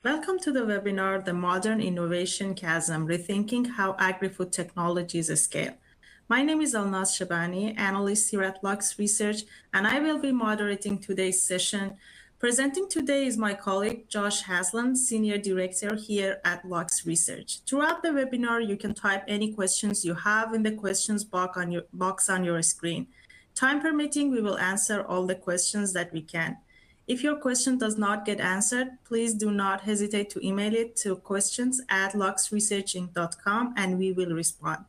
Welcome to the webinar, The Modern Innovation Chasm, Rethinking How Agri-Food Technologies Scale. My name is Alnaz Shabani, analyst here at Lux Research, and I will be moderating today's session. Presenting today is my colleague, Josh Haslam, Senior Director here at Lux Research. Throughout the webinar, you can type any questions you have in the questions box on your screen. Time permitting, we will answer all the questions that we can. If your question does not get answered, please do not hesitate to email it to questions@luxresearching.com and we will respond.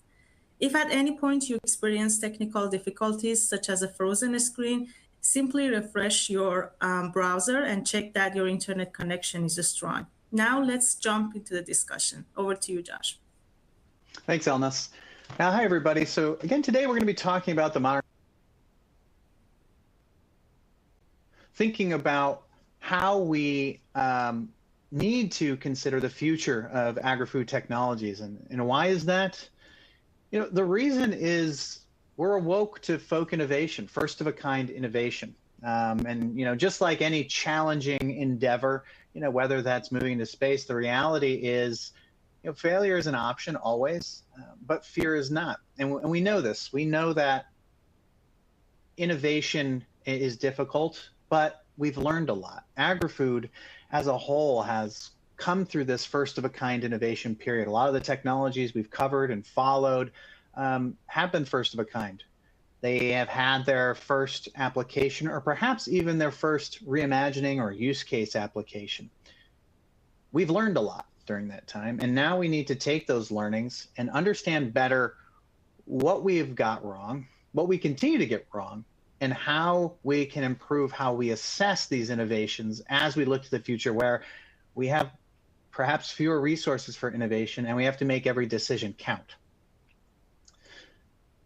If at any point you experience technical difficulties, such as a frozen screen, simply refresh your browser and check that your internet connection is strong. Now let's jump into the discussion. Over to you, Josh. Thanks, Elnas. Now, hi, everybody. So again, today we're going to be talking about the modern thinking about how we need to consider the future of agri-food technologies. And why is that? You know, the reason is we're awoke to folk innovation, first of a kind innovation. Just like any challenging endeavor, whether that's moving into space, the reality is, failure is an option always, but fear is not. And we know this. We know that innovation is difficult, but we've learned a lot. Agri-food as a whole has come through this first of a kind innovation period. A lot of the technologies we've covered and followed have been first of a kind. They have had their first application, or perhaps even their first reimagining or use case application. We've learned a lot during that time, and now we need to take those learnings and understand better what we've got wrong, what we continue to get wrong, and how we can improve how we assess these innovations as we look to the future, where we have perhaps fewer resources for innovation and we have to make every decision count.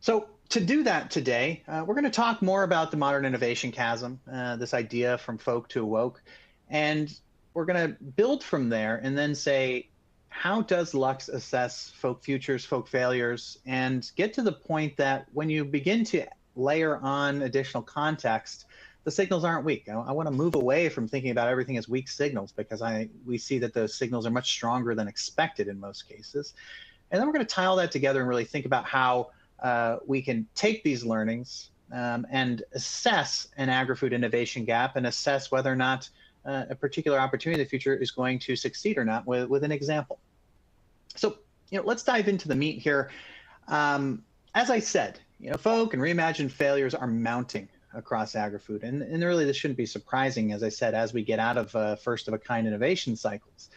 So to do that today, we're going to talk more about the modern innovation chasm, this idea from folk to awoke, and we're going to build from there and then say, how does Lux assess folk futures, folk failures, and get to the point that when you begin to layer on additional context, the signals aren't weak. I want to move away from thinking about everything as weak signals, because we see that those signals are much stronger than expected in most cases. And then we're going to tie all that together and really think about how we can take these learnings and assess an agri-food innovation gap and assess whether or not a particular opportunity in the future is going to succeed or not with an example. So, let's dive into the meat here. As I said, folk and reimagined failures are mounting across agri-food. And really, this shouldn't be surprising, as I said, as we get out of first of a kind innovation cycles.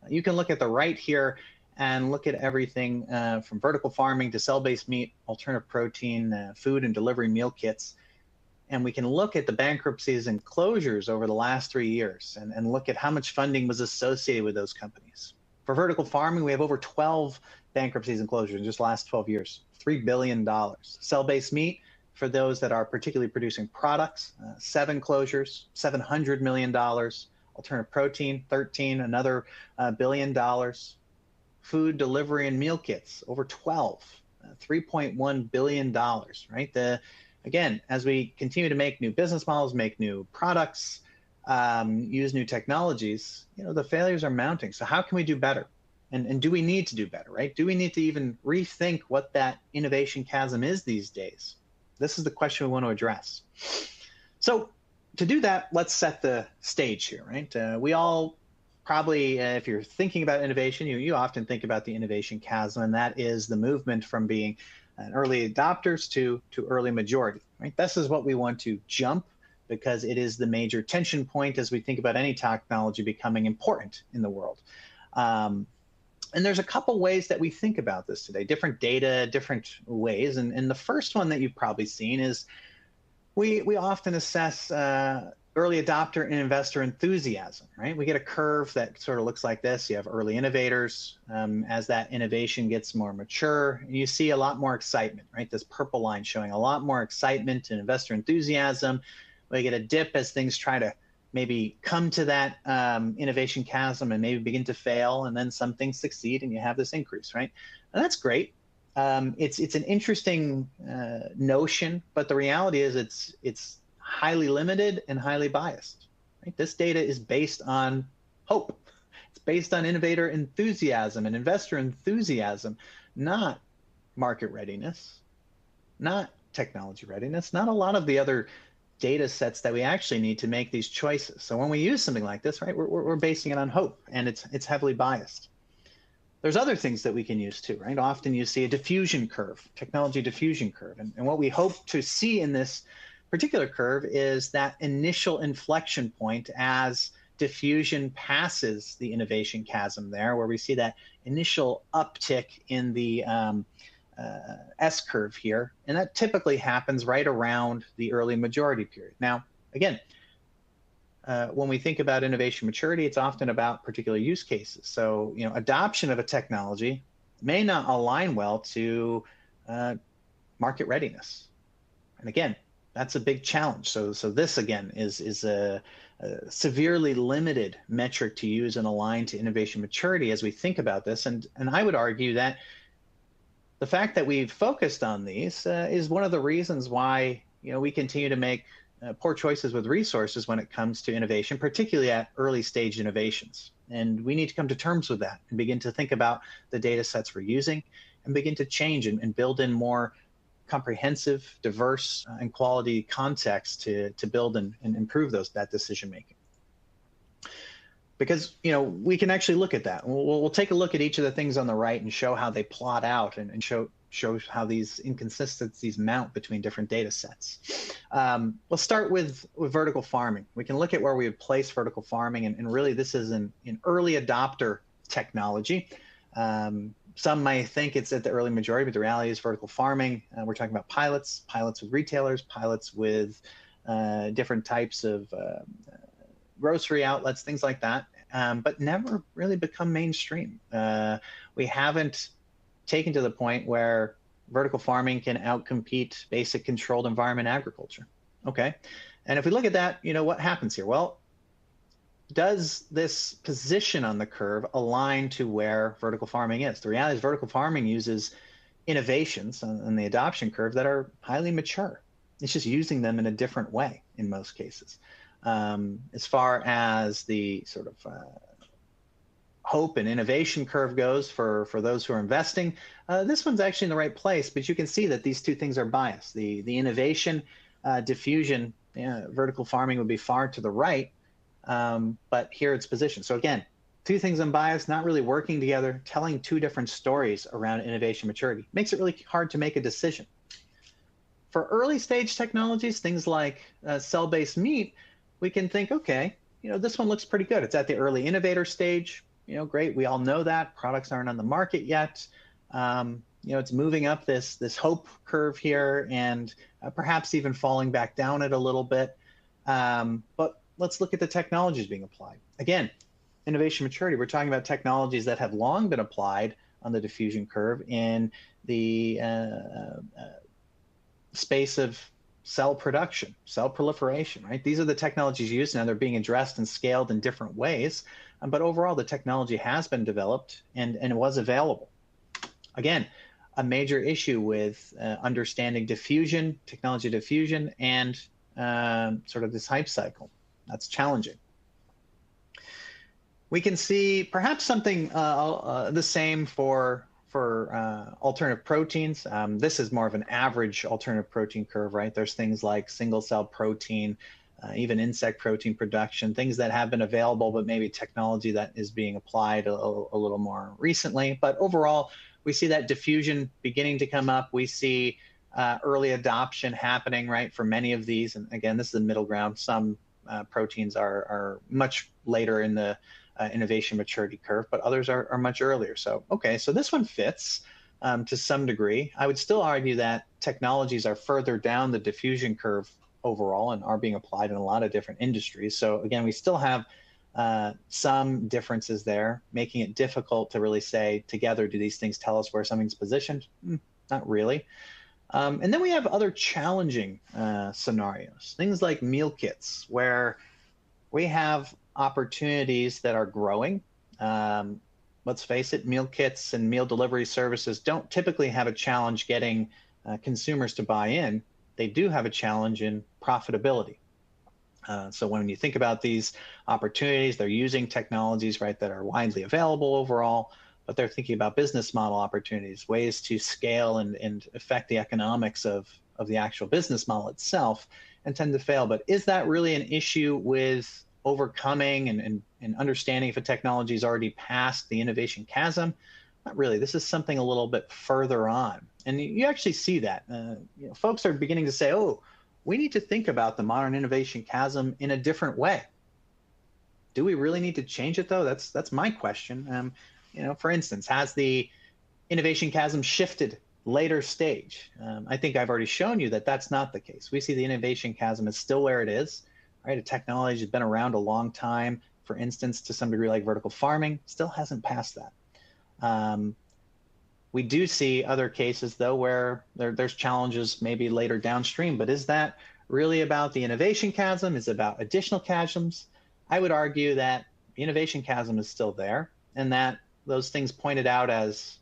You can look at the right here and look at everything from vertical farming to cell-based meat, alternative protein, food and delivery meal kits. And we can look at the bankruptcies and closures over the last 3 years and look at how much funding was associated with those companies. For vertical farming, we have over 12 bankruptcies and closures in just the last 12 years, $3 billion. Cell-based meat, for those that are particularly producing products, 7 closures, $700 million. Alternative protein, 13, another $1 billion. Food, delivery, and meal kits, over 12, $3.1 billion, right? Again, as we continue to make new business models, make new products, use new technologies, the failures are mounting. So how can we do better? And do we need to do better, right? Do we need to even rethink what that innovation chasm is these days? This is the question we want to address. So to do that, let's set the stage here, right? We all probably, if you're thinking about innovation, you often think about the innovation chasm, and that is the movement from being an early adopters to early majority, right? This is what we want to jump, because it is the major tension point as we think about any technology becoming important in the world. And there's a couple ways that we think about this today, different data, different ways. And the first one that you've probably seen is we often assess early adopter and investor enthusiasm, right? We get a curve that sort of looks like this. You have early innovators. As that innovation gets more mature, you see a lot more excitement, right? This purple line showing a lot more excitement and investor enthusiasm. We get a dip as things try to maybe come to that innovation chasm and maybe begin to fail, and then some things succeed and you have this increase, right? And that's great. It's an interesting notion, but the reality is it's highly limited and highly biased, right? This data is based on hope. It's based on innovator enthusiasm and investor enthusiasm, not market readiness, not technology readiness, not a lot of the other data sets that we actually need to make these choices. So when we use something like this, right, we're basing it on hope, and it's heavily biased. There's other things that we can use too, right? Often you see a diffusion curve, technology diffusion curve. And what we hope to see in this particular curve is that initial inflection point as diffusion passes the innovation chasm there, where we see that initial uptick in the S curve here. And that typically happens right around the early majority period. Now, again, when we think about innovation maturity, it's often about particular use cases. So, adoption of a technology may not align well to market readiness. And again, that's a big challenge. So this again is a severely limited metric to use and align to innovation maturity as we think about this. And I would argue that the fact that we've focused on these is one of the reasons why we continue to make poor choices with resources when it comes to innovation, particularly at early stage innovations. And we need to come to terms with that and begin to think about the data sets we're using and begin to change and build in more comprehensive, diverse, and quality context to build and improve that decision making. Because we can actually look at that. We'll take a look at each of the things on the right and show how they plot out and show how these inconsistencies mount between different data sets. Let's start with vertical farming. We can look at where we have placed vertical farming, and really this is an early adopter technology. Some might think it's at the early majority, but the reality is vertical farming. We're talking about pilots with retailers, pilots with different types of grocery outlets, things like that, but never really become mainstream. We haven't taken to the point where vertical farming can outcompete basic controlled environment agriculture. Okay, and if we look at that, what happens here? Well, does this position on the curve align to where vertical farming is? The reality is vertical farming uses innovations on the adoption curve that are highly mature. It's just using them in a different way in most cases. As far as the sort of hope and innovation curve goes for those who are investing, this one's actually in the right place, but you can see that these two things are biased. The innovation diffusion, vertical farming would be far to the right, but here it's positioned. So again, two things unbiased, not really working together, telling two different stories around innovation maturity. Makes it really hard to make a decision. For early stage technologies, things like cell-based meat, we can think, okay, this one looks pretty good. It's at the early innovator stage. Great. We all know that products aren't on the market yet. It's moving up this hope curve here, and perhaps even falling back down it a little bit. But let's look at the technologies being applied. Again, innovation maturity. We're talking about technologies that have long been applied on the diffusion curve in the space of cell production, cell proliferation, right? These are the technologies used now. They're being addressed and scaled in different ways. But overall, the technology has been developed and it was available. Again, a major issue with understanding diffusion, technology diffusion, and sort of this hype cycle. That's challenging. We can see perhaps something the same for alternative proteins. This is more of an average alternative protein curve, right? There's things like single cell protein, even insect protein production, things that have been available, but maybe technology that is being applied a little more recently. But overall, we see that diffusion beginning to come up. We see early adoption happening, right, for many of these. And again, this is the middle ground. Some proteins are much later in the innovation maturity curve, but others are much earlier. So, okay, so this one fits to some degree. I would still argue that technologies are further down the diffusion curve overall and are being applied in a lot of different industries. So again, we still have some differences there, making it difficult to really say together, do these things tell us where something's positioned? Not really. And then we have other challenging scenarios, things like meal kits, where we have opportunities that are growing. Let's face it, meal kits and meal delivery services don't typically have a challenge getting consumers to buy in. They do have a challenge in profitability. So when you think about these opportunities, they're using technologies, right, that are widely available overall, but they're thinking about business model opportunities, ways to scale and affect the economics of the actual business model itself, and tend to fail. But is that really an issue with overcoming and understanding if a technology is already past the innovation chasm? Not really. This is something a little bit further on. And you actually see that. Folks are beginning to say, oh, we need to think about the modern innovation chasm in a different way. Do we really need to change it, though? That's my question. For instance, has the innovation chasm shifted later stage? I think I've already shown you that that's not the case. We see the innovation chasm is still where it is, right? A technology has been around a long time. For instance, to some degree, like vertical farming, still hasn't passed that. We do see other cases, though, where there's challenges maybe later downstream, but is that really about the innovation chasm? Is it about additional chasms? I would argue that the innovation chasm is still there, and that those things pointed out as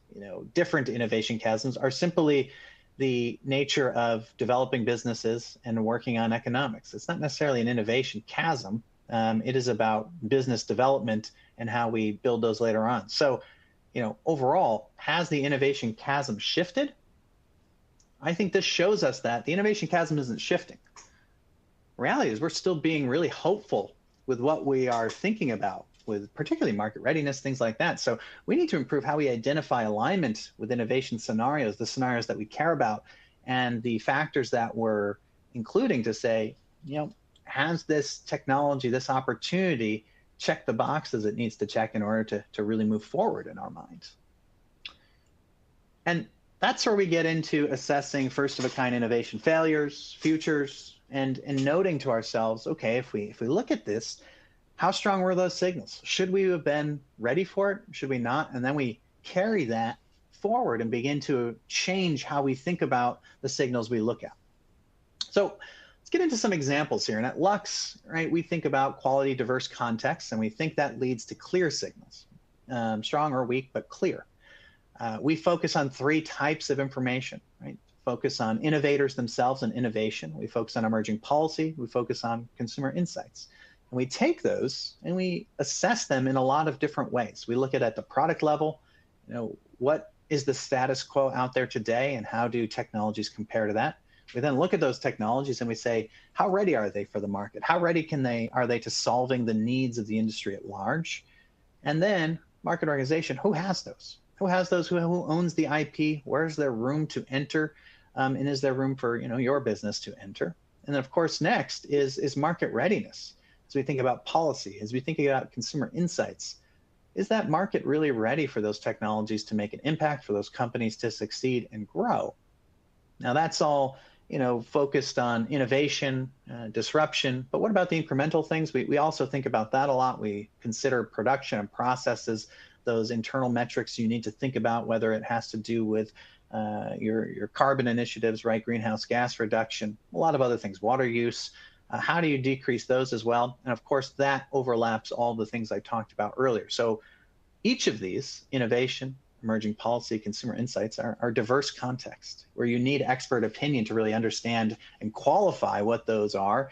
different innovation chasms are simply the nature of developing businesses and working on economics. It's not necessarily an innovation chasm. It is about business development and how we build those later on. So, overall, has the innovation chasm shifted? I think this shows us that the innovation chasm isn't shifting. Reality is we're still being really hopeful with what we are thinking about, with particularly market readiness, things like that. So we need to improve how we identify alignment with innovation scenarios, the scenarios that we care about, and the factors that we're including to say, has this technology, this opportunity, check the boxes it needs to check in order to really move forward in our minds. And that's where we get into assessing first of a kind innovation failures, futures, and noting to ourselves, okay, if we look at this, how strong were those signals? Should we have been ready for it? Should we not? And then we carry that forward and begin to change how we think about the signals we look at. So let's get into some examples here. And at Lux, right, we think about quality, diverse contexts, and we think that leads to clear signals, strong or weak, but clear. We focus on three types of information, right? Focus on innovators themselves and innovation. We focus on emerging policy. We focus on consumer insights. And we take those and we assess them in a lot of different ways. We look at the product level, what is the status quo out there today and how do technologies compare to that? We then look at those technologies and we say, how ready are they for the market? How ready are they to solving the needs of the industry at large? And then market organization, who has those? Who has those? Who owns the IP? Where's there room to enter? And is there room for your business to enter? And then of course, next is market readiness. As we think about policy, as we think about consumer insights, is that market really ready for those technologies to make an impact, for those companies to succeed and grow? Now that's all focused on innovation, disruption, but what about the incremental things? We also think about that a lot. We consider production and processes, those internal metrics you need to think about, whether it has to do with your carbon initiatives, right? Greenhouse gas reduction, a lot of other things, water use. How do you decrease those as well? And of course, that overlaps all the things I talked about earlier. So each of these, innovation, emerging policy, consumer insights, are diverse contexts where you need expert opinion to really understand and qualify what those are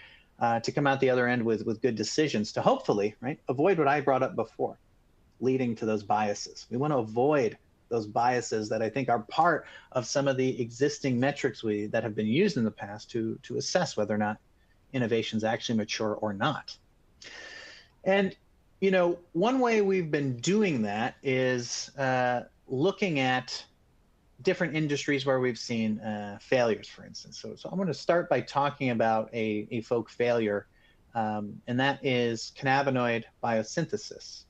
to come out the other end with good decisions to hopefully, right, avoid what I brought up before, leading to those biases. We want to avoid those biases that I think are part of some of the existing metrics that have been used in the past to assess whether or not innovation is actually mature or not. And one way we've been doing that is looking at different industries where we've seen failures, for instance. So I'm going to start by talking about a folk failure, and that is cannabinoid biosynthesis.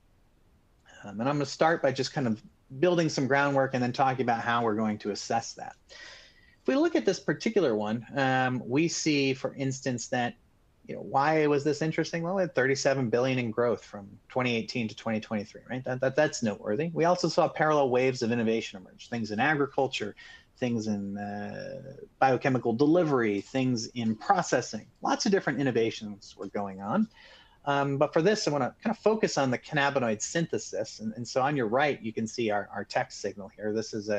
And I'm going to start by just kind of building some groundwork and then talking about how we're going to assess that. If we look at this particular one, we see, for instance, that why was this interesting? Well, we had 37 billion in growth from 2018 to 2023, right? That's noteworthy. We also saw parallel waves of innovation emerge, things in agriculture, things in biochemical delivery, things in processing. Lots of different innovations were going on. But for this, I want to kind of focus on the cannabinoid synthesis. And so on your right, you can see our text signal here. This is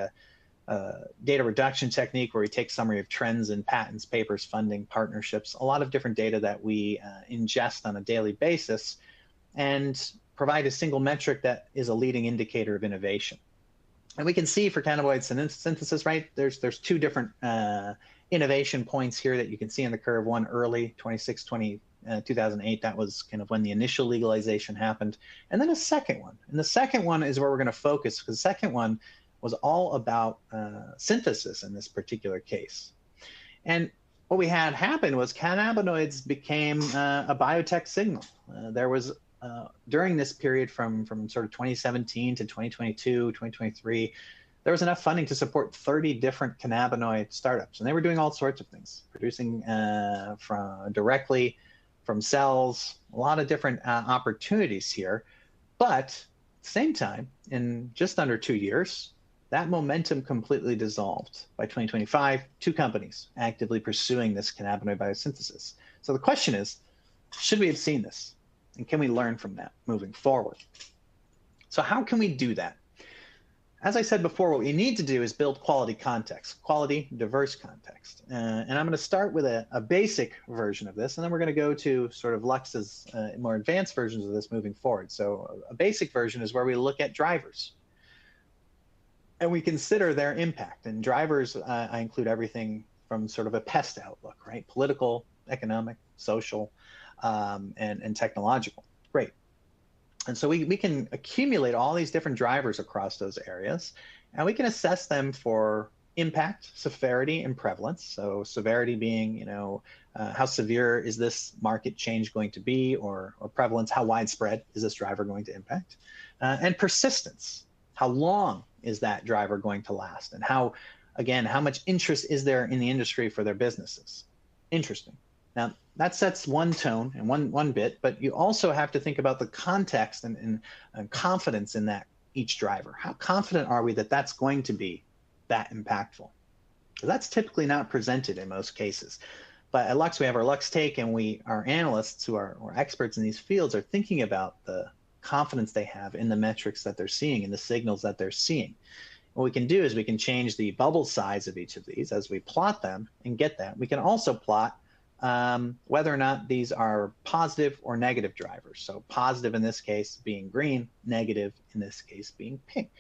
data reduction technique where we take summary of trends in patents, papers, funding, partnerships, a lot of different data that we ingest on a daily basis and provide a single metric that is a leading indicator of innovation. And we can see for cannabinoid synthesis, right, there's two different innovation points here that you can see in the curve. One early, 2008, that was kind of when the initial legalization happened. And then a second one. And the second one is where we're going to focus, because the second one was all about synthesis in this particular case. And what we had happen was cannabinoids became a biotech signal. There was, during this period from sort of 2017 to 2022, 2023, there was enough funding to support 30 different cannabinoid startups. And they were doing all sorts of things, producing directly from cells, a lot of different opportunities here. But at the same time, in just under 2 years, that momentum completely dissolved. By 2025, 2 companies actively pursuing this cannabinoid biosynthesis. So the question is, should we have seen this? And can we learn from that moving forward? So how can we do that? As I said before, what we need to do is build quality context, quality, diverse context. And I'm going to start with a basic version of this, and then we're going to go to sort of Lux's more advanced versions of this moving forward. So a basic version is where we look at drivers. And we consider their impact. And drivers, I include everything from sort of a pest outlook, right? Political, economic, social, and technological. Great. And so we can accumulate all these different drivers across those areas, and we can assess them for impact, severity, and prevalence. So severity being, how severe is this market change going to be, or prevalence, how widespread is this driver going to impact, and persistence, how long is that driver going to last, and how much interest is there in the industry for their businesses. Interesting. Now, that sets one tone and one bit, but you also have to think about the context and confidence in that each driver. How confident are we that that's going to be that impactful? So that's typically not presented in most cases. But at Lux, we have our Lux Take, and our analysts who are experts in these fields are thinking about the confidence they have in the metrics that they're seeing and the signals that they're seeing. What we can do is we can change the bubble size of each of these as we plot them and get that. We can also plot whether or not these are positive or negative drivers. So positive in this case being green, negative in this case being pink.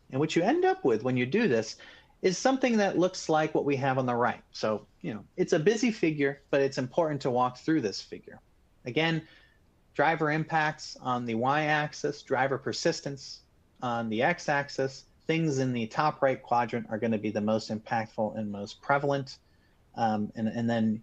And what you end up with when you do this is something that looks like what we have on the right. So, it's a busy figure, but it's important to walk through this figure. Again, driver impacts on the y-axis, driver persistence on the x-axis. Things in the top right quadrant are going to be the most impactful and most prevalent. And then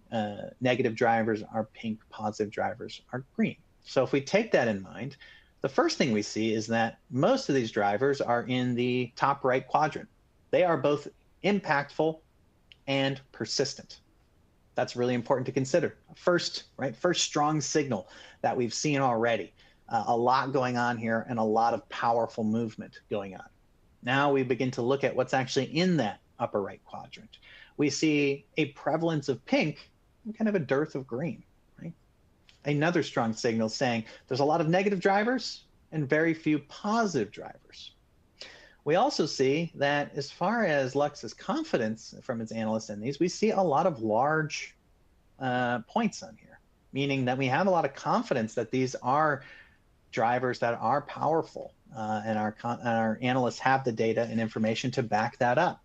negative drivers are pink, positive drivers are green. So if we take that in mind, the first thing we see is that most of these drivers are in the top right quadrant. They are both impactful and persistent. That's really important to consider. First strong signal that we've seen already. A lot going on here and a lot of powerful movement going on. Now we begin to look at what's actually in that upper right quadrant. We see a prevalence of pink and kind of a dearth of green, right? Another strong signal saying there's a lot of negative drivers and very few positive drivers. We also see that as far as Lux's confidence from its analysts in these, we see a lot of large points on here, meaning that we have a lot of confidence that these are drivers that are powerful, and our analysts have the data and information to back that up.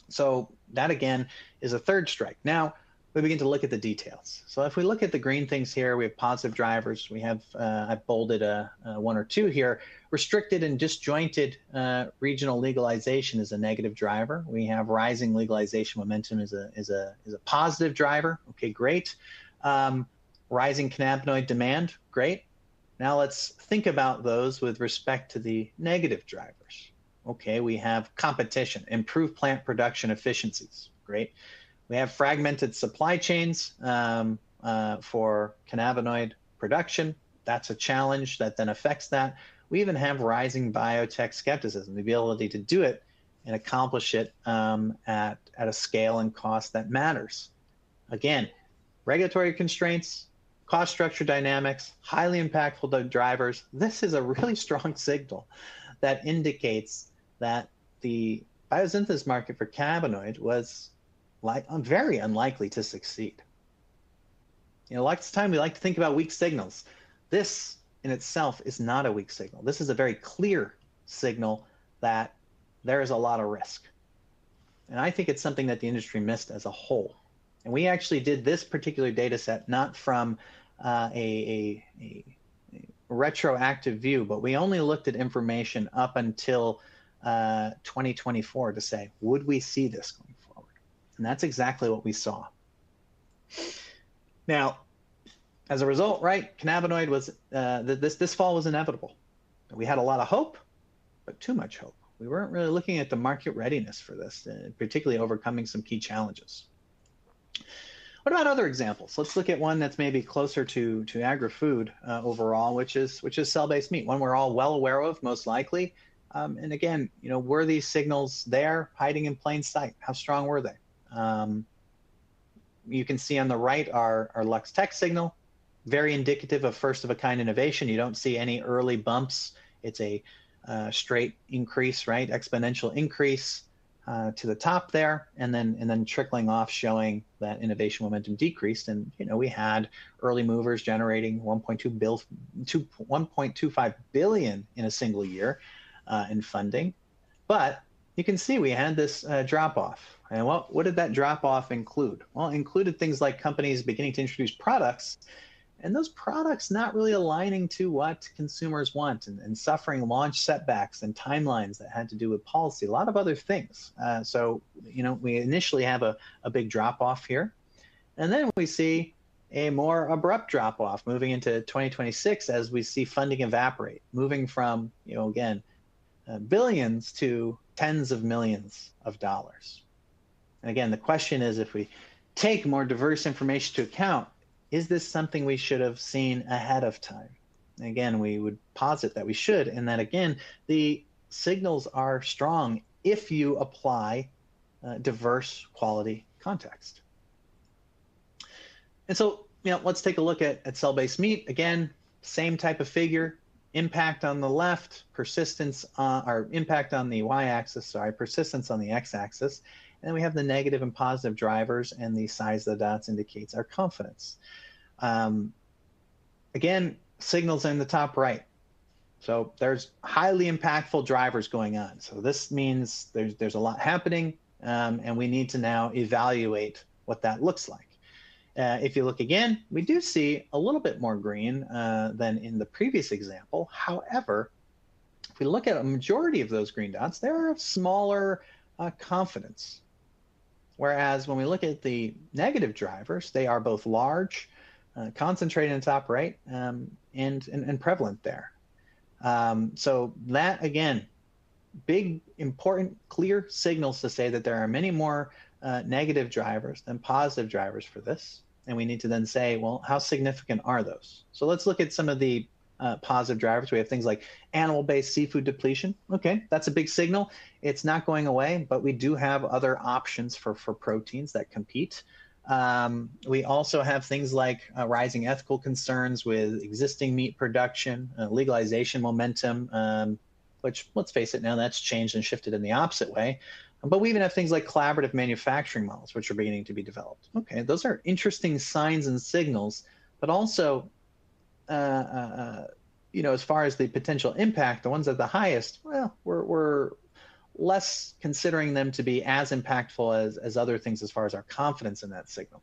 So that, again, is a third strike. Now we begin to look at the details. So if we look at the green things here, we have positive drivers. We have, I've bolded one or two here. Restricted and disjointed regional legalization is a negative driver. We have rising legalization momentum is a positive driver. Okay, great. Rising cannabinoid demand, great. Now let's think about those with respect to the negative drivers. Okay, we have competition, improved plant production efficiencies, great. We have fragmented supply chains for cannabinoid production. That's a challenge that then affects that. We even have rising biotech skepticism, the ability to do it and accomplish it at a scale and cost that matters. Again, regulatory constraints, cost structure dynamics, highly impactful drivers. This is a really strong signal that indicates that the biosynthesis market for cannabinoid was very unlikely to succeed. Lots of time we like to think about weak signals. This in itself is not a weak signal. This is a very clear signal that there is a lot of risk. And I think it's something that the industry missed as a whole. And we actually did this particular data set not from a retroactive view, but we only looked at information up until 2024 to say, would we see this going forward? And that's exactly what we saw. Now, as a result, right, cannabinoid was, this fall was inevitable. We had a lot of hope, but too much hope. We weren't really looking at the market readiness for this, particularly overcoming some key challenges. What about other examples? Let's look at one that's maybe closer to agri-food overall, which is cell-based meat, one we're all well aware of, most likely. And again, were these signals there, hiding in plain sight? How strong were they? You can see on the right our Lux Tech signal, very indicative of first-of-a-kind innovation. You don't see any early bumps. It's a straight increase, right? Exponential increase to the top there, and then trickling off, showing that innovation momentum decreased. And we had early movers generating 1.25 billion in a single year in funding, but you can see we had this drop off. And what did that drop off include? Well, it included things like companies beginning to introduce products, and those products not really aligning to what consumers want, and suffering launch setbacks and timelines that had to do with policy, a lot of other things. So, we initially have a big drop off here. And then we see a more abrupt drop off moving into 2026 as we see funding evaporate, moving from, again, billions to tens of millions of dollars. And again, the question is, if we take more diverse information to account, is this something we should have seen ahead of time? And again, we would posit that we should, and that again, the signals are strong if you apply diverse quality context. And so, let's take a look at cell-based meat. Again, same type of figure, impact on the left, persistence, or impact on the y-axis, persistence on the x-axis. And then we have the negative and positive drivers, and the size of the dots indicates our confidence. Again, signals in the top right. So there's highly impactful drivers going on. So this means there's a lot happening, and we need to now evaluate what that looks like. If you look again, we do see a little bit more green than in the previous example. However, if we look at a majority of those green dots, they're of smaller confidence. Whereas when we look at the negative drivers, they are both large, concentrated in the top right, and prevalent there. So that, again, big, important, clear signals to say that there are many more negative drivers than positive drivers for this. And we need to then say, well, how significant are those? So let's look at some of the positive drivers. We have things like animal-based seafood depletion. Okay, that's a big signal. It's not going away, but we do have other options for proteins that compete. We also have things like rising ethical concerns with existing meat production, legalization momentum, which, let's face it, now that's changed and shifted in the opposite way. But we even have things like collaborative manufacturing models, which are beginning to be developed. Okay, those are interesting signs and signals, but also as far as the potential impact, the ones at the highest, well, we're less considering them to be as impactful as other things as far as our confidence in that signal.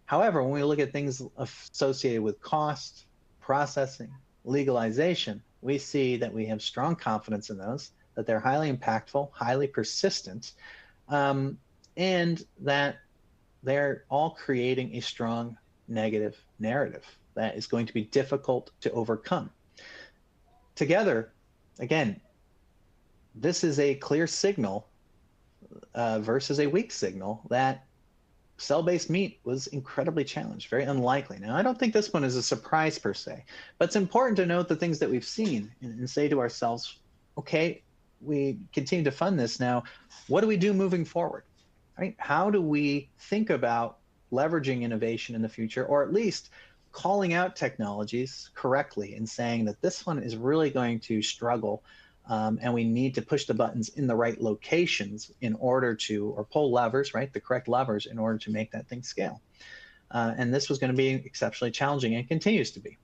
However, when we look at things associated with cost, processing, legalization, we see that we have strong confidence in those, that they're highly impactful, highly persistent, and that they're all creating a strong negative narrative that is going to be difficult to overcome. Together, again, this is a clear signal versus a weak signal that cell-based meat was incredibly challenged, very unlikely. Now, I don't think this one is a surprise per se, but it's important to note the things that we've seen and say to ourselves, okay, we continue to fund this now. What do we do moving forward? Right? How do we think about leveraging innovation in the future, or at least calling out technologies correctly and saying that this one is really going to struggle And we need to push the buttons in the right locations in order to, or pull levers, right, the correct levers in order to make that thing scale. And this was going to be exceptionally challenging and continues to be.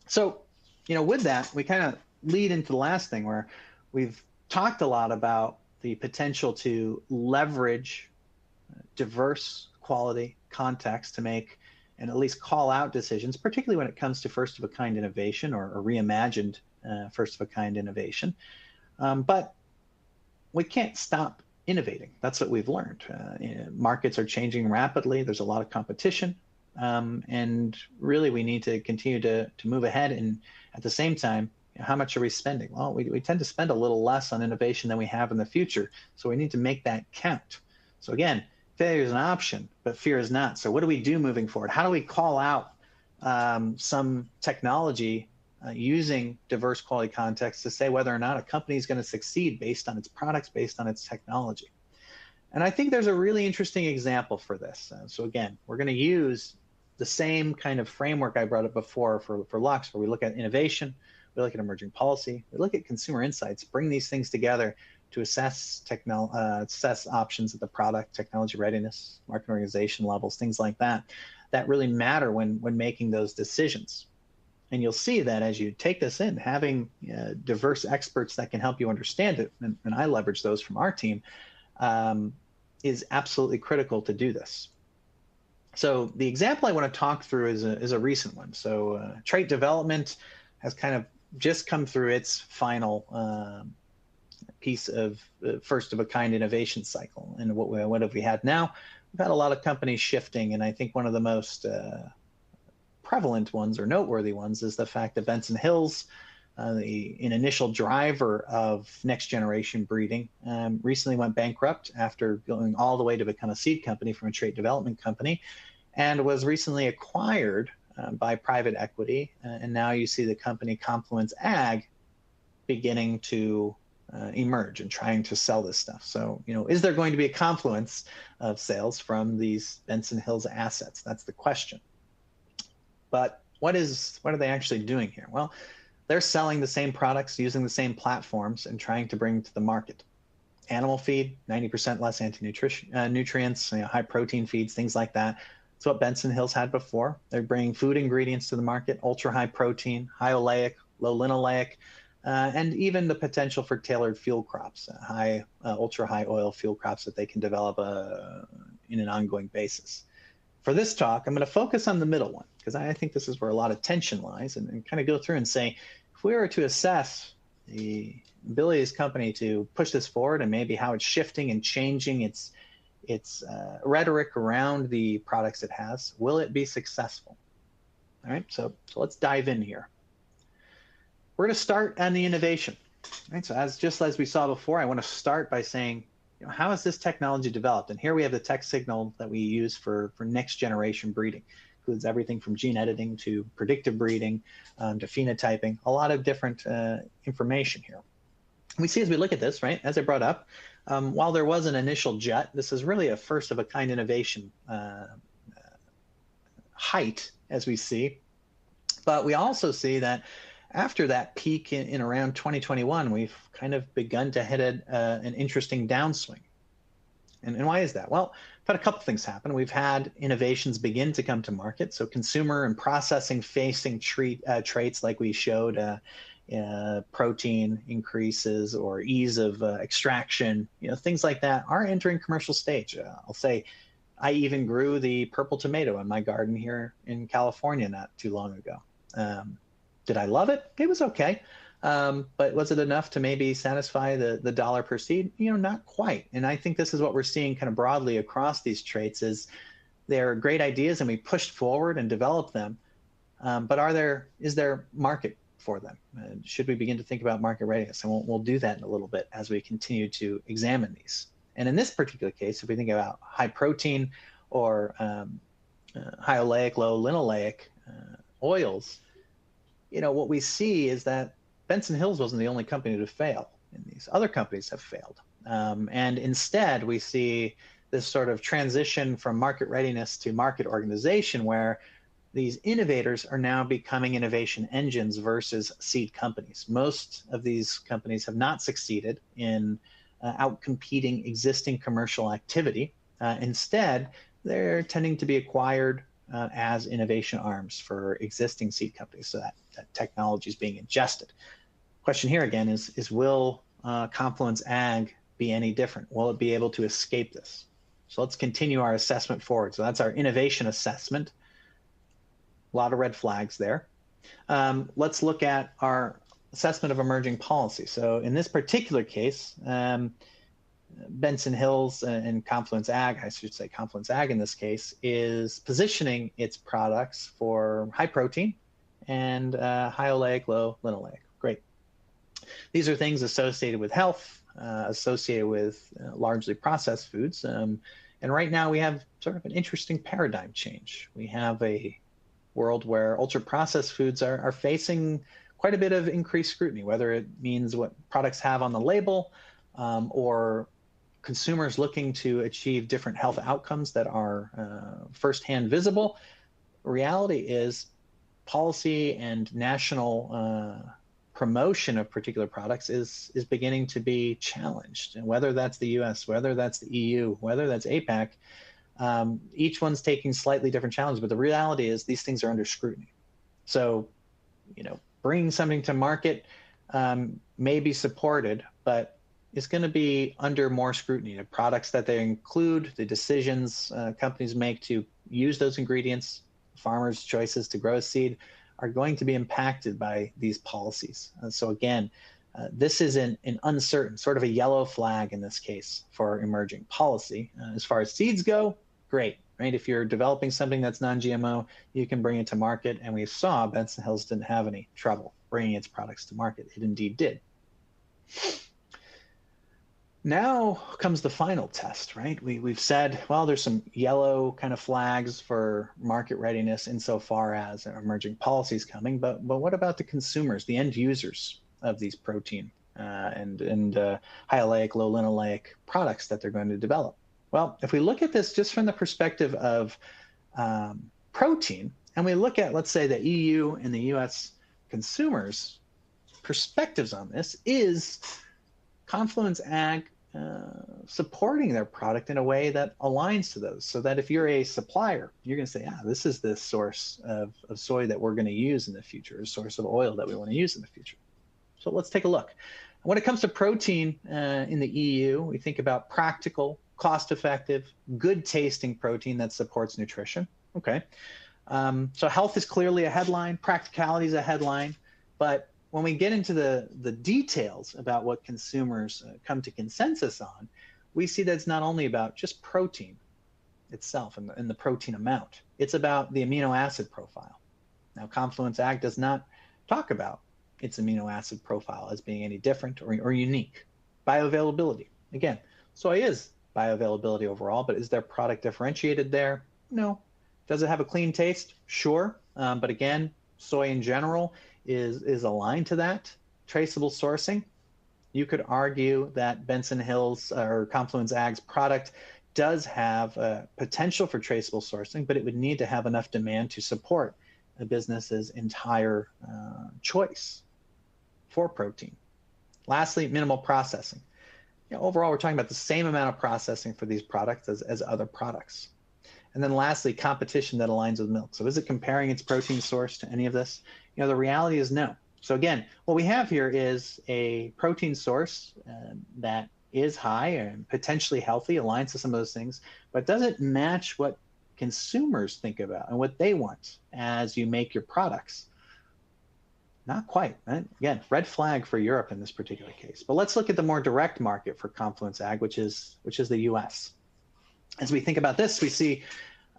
So, with that, we kind of lead into the last thing where we've talked a lot about the potential to leverage diverse quality context to make and at least call out decisions, particularly when it comes to first of a kind innovation or reimagined first of a kind innovation. But we can't stop innovating. That's what we've learned. Markets are changing rapidly. There's a lot of competition. And really, we need to continue to move ahead. And at the same time, how much are we spending? Well, we tend to spend a little less on innovation than we have in the future. So we need to make that count. So again, failure is an option, but fear is not. So what do we do moving forward? How do we call out some technology using diverse quality context to say whether or not a company is going to succeed based on its products, based on its technology? And I think there's a really interesting example for this. So again, we're going to use the same kind of framework I brought up before for Lux, where we look at innovation, we look at emerging policy, we look at consumer insights, bring these things together to assess options at the product, technology readiness, market organization levels, things like that, that really matter when making those decisions. And you'll see that as you take this in, having diverse experts that can help you understand it, and I leverage those from our team, is absolutely critical to do this. So the example I want to talk through is a recent one. So trait development has kind of just come through its final piece of first of a kind innovation cycle. And what have we had now? We've had a lot of companies shifting, and I think one of the most prevalent ones or noteworthy ones is the fact that Benson Hills, an initial driver of next generation breeding, recently went bankrupt after going all the way to become a seed company from a trait development company, and was recently acquired by private equity. And now you see the company Confluence Ag beginning to emerge and trying to sell this stuff. So, is there going to be a confluence of sales from these Benson Hills assets? That's the question. But what are they actually doing here? Well, they're selling the same products, using the same platforms, and trying to bring to the market. Animal feed, 90% less nutrients, high protein feeds, things like that. That's what Benson Hills had before. They're bringing food ingredients to the market, ultra high protein, high oleic, low linoleic, and even the potential for tailored fuel crops, ultra high oil fuel crops that they can develop in an ongoing basis. For this talk, I'm going to focus on the middle one, because I think this is where a lot of tension lies, and kind of go through and say, if we were to assess the ability of this company to push this forward and maybe how it's shifting and changing its rhetoric around the products it has, will it be successful? All right, so let's dive in here. We're going to start on the innovation. Right, so just as we saw before, I want to start by saying, how is this technology developed? And here we have the tech signal that we use for next generation breeding. Includes everything from gene editing to predictive breeding to phenotyping, a lot of different information here. We see as we look at this, right, as I brought up, while there was an initial jet, this is really a first of a kind innovation height, as we see. But we also see that after that peak in around 2021, we've kind of begun to hit an interesting downswing. And why is that? Well, we've had a couple things happen. We've had innovations begin to come to market. So consumer and processing facing traits like we showed, protein increases or ease of extraction, things like that are entering commercial stage. I'll say I even grew the purple tomato in my garden here in California not too long ago. Did I love it? It was okay. But was it enough to maybe satisfy the dollar per seed? Not quite. And I think this is what we're seeing kind of broadly across these traits is they're great ideas and we pushed forward and developed them. But is there market for them? Should we begin to think about market readiness? And we'll do that in a little bit as we continue to examine these. And in this particular case, if we think about high protein or high oleic, low linoleic oils, what we see is that Benson Hills wasn't the only company to fail in these. Other companies have failed. And instead, we see this sort of transition from market readiness to market organization where these innovators are now becoming innovation engines versus seed companies. Most of these companies have not succeeded in outcompeting existing commercial activity. Instead, they're tending to be acquired as innovation arms for existing seed companies, so that technology is being ingested. Question here again is will Confluence Ag be any different? Will it be able to escape this? So let's continue our assessment forward. So that's our innovation assessment. A lot of red flags there. Let's look at our assessment of emerging policy. So in this particular case, Benson Hills and Confluence Ag, I should say Confluence Ag in this case, is positioning its products for high protein and high oleic, low linoleic. Great. These are things associated with health, associated with largely processed foods. And right now we have sort of an interesting paradigm change. We have a world where ultra-processed foods are facing quite a bit of increased scrutiny, whether it means what products have on the label or consumers looking to achieve different health outcomes that are firsthand visible. Reality is policy and national promotion of particular products is beginning to be challenged. And whether that's the US, whether that's the EU, whether that's APAC, each one's taking slightly different challenges, but the reality is these things are under scrutiny. So, bringing something to market may be supported, but it's going to be under more scrutiny. The products that they include, the decisions companies make to use those ingredients, farmers' choices to grow a seed are going to be impacted by these policies. So again, this is an uncertain, sort of a yellow flag in this case for emerging policy. As far as seeds go, great, right? If you're developing something that's non-GMO, you can bring it to market. And we saw Benson Hills didn't have any trouble bringing its products to market. It indeed did. Now comes the final test, right? We've said, well, there's some yellow kind of flags for market readiness insofar as emerging policies coming, but what about the consumers, the end users of these protein and high oleic, low linoleic products that they're going to develop? Well, if we look at this just from the perspective of protein, and we look at, let's say, the EU and the US consumers' perspectives on this, is Confluence Ag supporting their product in a way that aligns to those, so that if you're a supplier, you're going to say, this is the source of soy that we're going to use in the future, a source of oil that we want to use in the future. So let's take a look. When it comes to protein in the EU, we think about practical, cost-effective, good-tasting protein that supports nutrition. Okay, so health is clearly a headline, practicality is a headline, but when we get into the details about what consumers come to consensus on, we see that it's not only about just protein itself and the protein amount. It's about the amino acid profile. Now, Confluence Ag does not talk about its amino acid profile as being any different or unique. Bioavailability. Again, soy is bioavailability overall, but is their product differentiated there? No. Does it have a clean taste? Sure. But again, soy in general is aligned to that. Traceable sourcing. You could argue that Benson Hills or Confluence Ag's product does have a potential for traceable sourcing, but it would need to have enough demand to support a business's entire choice for protein. Lastly, minimal processing. Overall, we're talking about the same amount of processing for these products as other products. And then lastly, competition that aligns with milk. So is it comparing its protein source to any of this? The reality is no. So again, what we have here is a protein source that is high and potentially healthy, aligns to some of those things, but doesn't match what consumers think about and what they want as you make your products. Not quite, right? Again, red flag for Europe in this particular case. But let's look at the more direct market for Confluence Ag, which is the US. As we think about this, we see,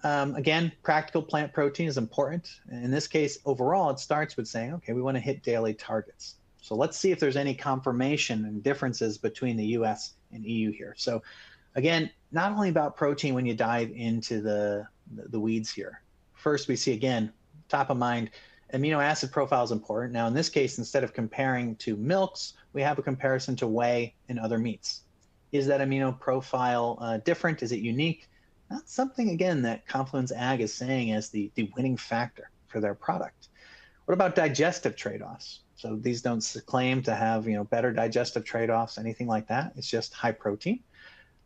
again, practical plant protein is important. In this case, overall, it starts with saying, okay, we want to hit daily targets. So let's see if there's any confirmation and differences between the US and EU here. So again, not only about protein when you dive into the weeds here. First, we see, again, top of mind, amino acid profile is important. Now, in this case, instead of comparing to milks, we have a comparison to whey and other meats. Is that amino profile different? Is it unique? not something, again, that Confluence Ag is saying as the winning factor for their product. What about digestive trade-offs? So these don't claim to have, better digestive trade-offs, anything like that. It's just high protein.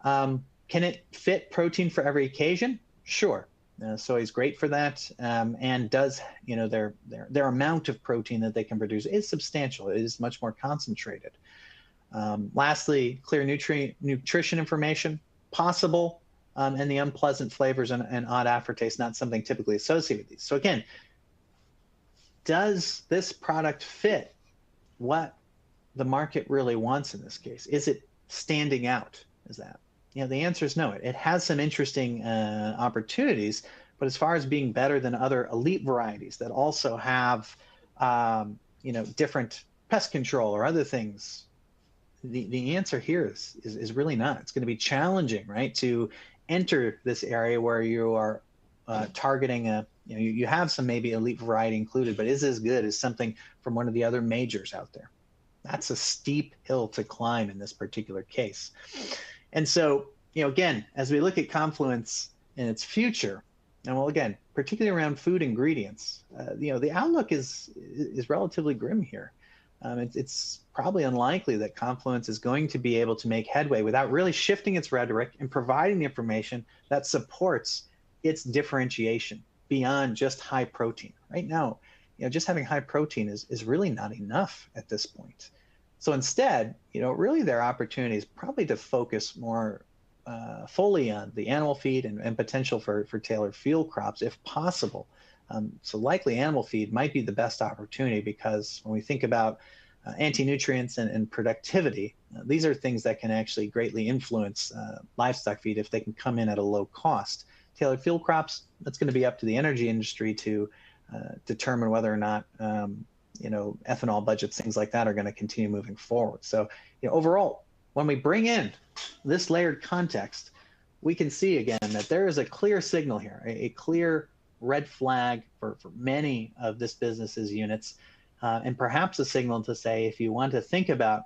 Can it fit protein for every occasion? Sure. Soy is great for that, and does, their amount of protein that they can produce is substantial. It is much more concentrated. Lastly, clear nutrition information, possible, and the unpleasant flavors and odd aftertaste, not something typically associated with these. So again, does this product fit what the market really wants in this case? Is it standing out? Is that? The answer is no. It has some interesting opportunities, but as far as being better than other elite varieties that also have, different pest control or other things, the answer here is really not. It's going to be challenging, right, to enter this area where you are targeting you have some maybe elite variety included, but is as good as something from one of the other majors out there. That's a steep hill to climb in this particular case. And so, again, as we look at Confluence in its future, and well, again, particularly around food ingredients, the outlook is relatively grim here. It's probably unlikely that Confluence is going to be able to make headway without really shifting its rhetoric and providing the information that supports its differentiation beyond just high protein. Right now, just having high protein is really not enough at this point. So instead, really their opportunity is probably to focus more fully on the animal feed and potential for tailored field crops if possible. So likely animal feed might be the best opportunity, because when we think about anti-nutrients and productivity, these are things that can actually greatly influence livestock feed if they can come in at a low cost. Tailored field crops, that's going to be up to the energy industry to determine whether or not ethanol budgets, things like that, are going to continue moving forward. So overall, when we bring in this layered context, we can see again that there is a clear signal here, a clear red flag for many of this business's units, and perhaps a signal to say, if you want to think about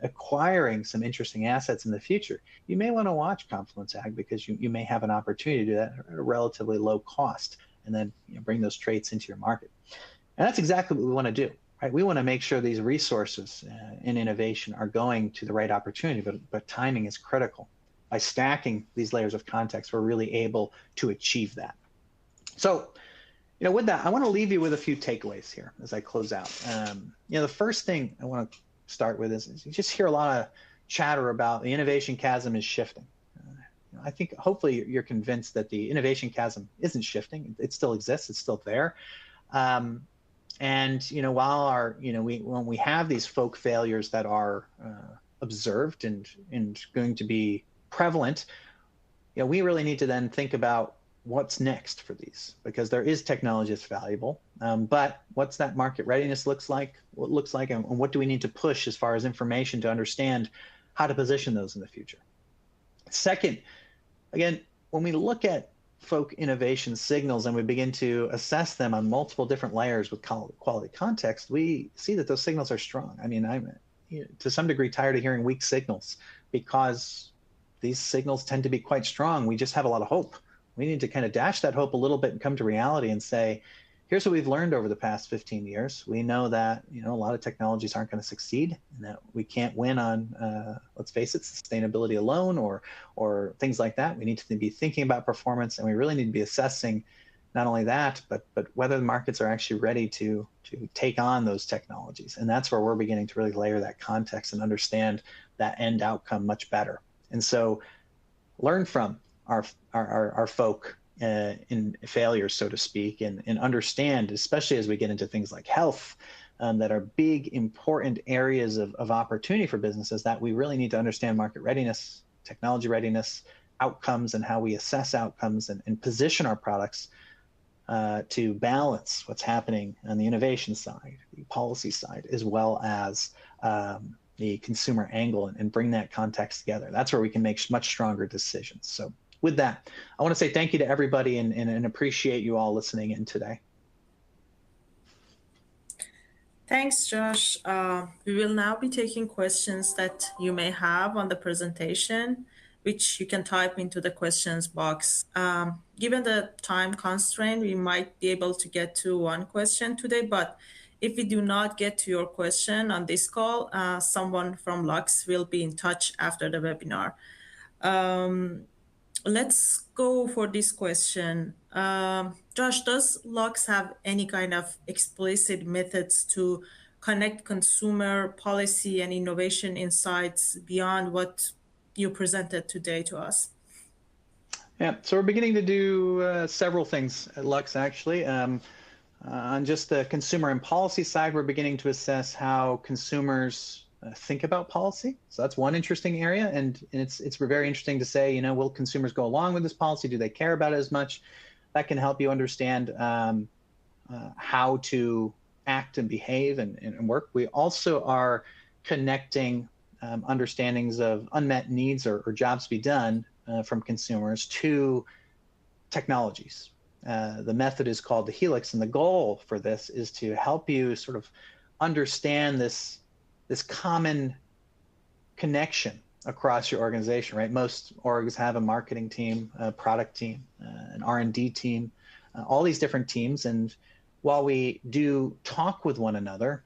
acquiring some interesting assets in the future, you may want to watch Confluence Ag, because you may have an opportunity to do that at a relatively low cost, and then bring those traits into your market. And that's exactly what we want to do, right? We want to make sure these resources in innovation are going to the right opportunity, but timing is critical. By stacking these layers of context, we're really able to achieve that. So, with that, I want to leave you with a few takeaways here as I close out. The first thing I want to start with is you just hear a lot of chatter about the innovation chasm is shifting. I think hopefully you're convinced that the innovation chasm isn't shifting. It still exists. It's still there. And while when we have these folk failures that are observed and going to be prevalent, we really need to then think about what's next for these, because there is technology that's valuable, but what's that market readiness looks like, and what do we need to push as far as information to understand how to position those in the future. Second, again, when we look at folk innovation signals and we begin to assess them on multiple different layers with quality context, we see that those signals are strong. I mean, I'm to some degree tired of hearing weak signals, because these signals tend to be quite strong. We just have a lot of hope. We need to kind of dash that hope a little bit and come to reality and say, here's what we've learned over the past 15 years. We know that a lot of technologies aren't going to succeed, and that we can't win on, let's face it, sustainability alone or things like that. We need to be thinking about performance, and we really need to be assessing not only that, but whether the markets are actually ready to take on those technologies. And that's where we're beginning to really layer that context and understand that end outcome much better. And so learn from our folk in failures, so to speak, and understand, especially as we get into things like health, that are big, important areas of opportunity for businesses, that we really need to understand market readiness, technology readiness, outcomes, and how we assess outcomes and position our products to balance what's happening on the innovation side, the policy side, as well as the consumer angle, and bring that context together. That's where we can make much stronger decisions. So with that, I want to say thank you to everybody and appreciate you all listening in today. Thanks, Josh. We will now be taking questions that you may have on the presentation. which you can type into the questions box. Given the time constraint, we might be able to get to one question today, but if we do not get to your question on this call, someone from Lux will be in touch after the webinar. Let's go for this question. Josh, does Lux have any kind of explicit methods to connect consumer policy and innovation insights beyond what you presented today to us? Yeah, so we're beginning to do several things at Lux, actually. On just the consumer and policy side, we're beginning to assess how consumers think about policy. So that's one interesting area, and it's very interesting to say, will consumers go along with this policy? Do they care about it as much? That can help you understand how to act and behave and work. We also are connecting understandings of unmet needs or jobs to be done from consumers to technologies. The method is called the Helix, and the goal for this is to help you sort of understand this common connection across your organization, right? Most orgs have a marketing team, a product team, an R&D team, all these different teams. And while we do talk with one another,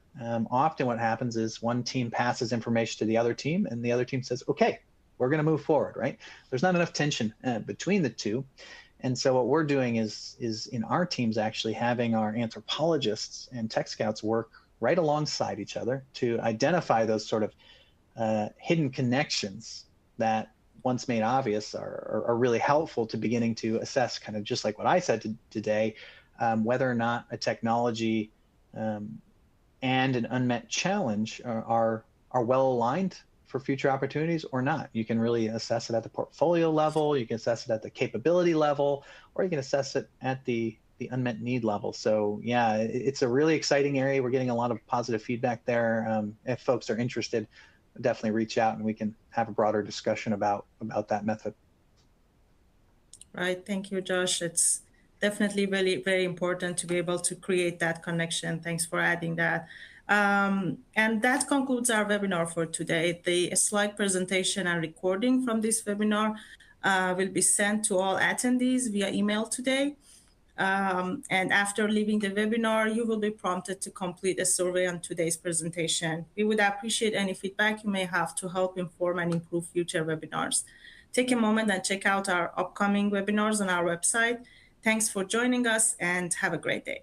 often what happens is one team passes information to the other team, and the other team says, okay, we're going to move forward, right? There's not enough tension between the two. And so what we're doing is in our teams actually having our anthropologists and tech scouts work right alongside each other to identify those sort of hidden connections that, once made obvious, are really helpful to beginning to assess, kind of just like what I said today, whether or not a technology and an unmet challenge are well aligned for future opportunities or not. You can really assess it at the portfolio level, you can assess it at the capability level, or you can assess it at the unmet need level. So yeah, it's a really exciting area. We're getting a lot of positive feedback there. If folks are interested, definitely reach out and we can have a broader discussion about that method. Right, thank you, Josh. It's definitely very, very important to be able to create that connection. Thanks for adding that. And that concludes our webinar for today. The slide presentation and recording from this webinar will be sent to all attendees via email today. And after leaving the webinar, you will be prompted to complete a survey on today's presentation. We would appreciate any feedback you may have to help inform and improve future webinars. Take a moment and check out our upcoming webinars on our website. Thanks for joining us and have a great day.